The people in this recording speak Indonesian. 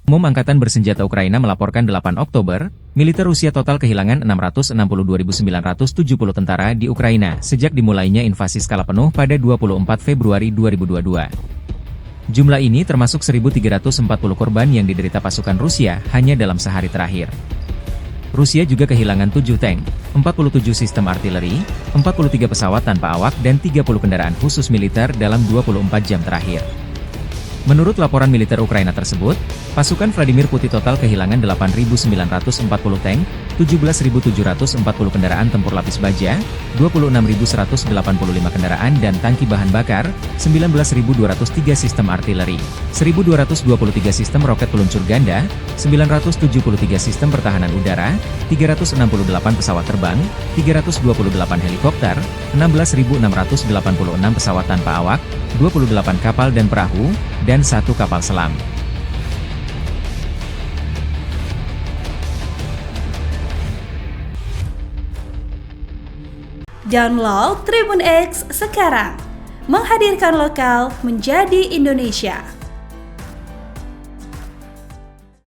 Umum Angkatan Bersenjata Ukraina melaporkan 8 Oktober, militer Rusia total kehilangan 662.970 tentara di Ukraina sejak dimulainya invasi skala penuh pada 24 Februari 2022. Jumlah ini termasuk 1.340 korban yang diderita pasukan Rusia hanya dalam sehari terakhir. Rusia juga kehilangan 7 tank, 47 sistem artileri, 43 pesawat tanpa awak dan 30 kendaraan khusus militer dalam 24 jam terakhir. Menurut laporan militer Ukraina tersebut, pasukan Vladimir Putin total kehilangan 8.940 tank, 17.740 kendaraan tempur lapis baja, 26.185 kendaraan dan tangki bahan bakar, 19.203 sistem artileri, 1.223 sistem roket peluncur ganda, 973 sistem pertahanan udara, 368 pesawat terbang, 328 helikopter, 16.686 pesawat tanpa awak, 28 kapal dan perahu, dan 1 kapal selam. Download Tribun X sekarang, menghadirkan lokal menjadi Indonesia.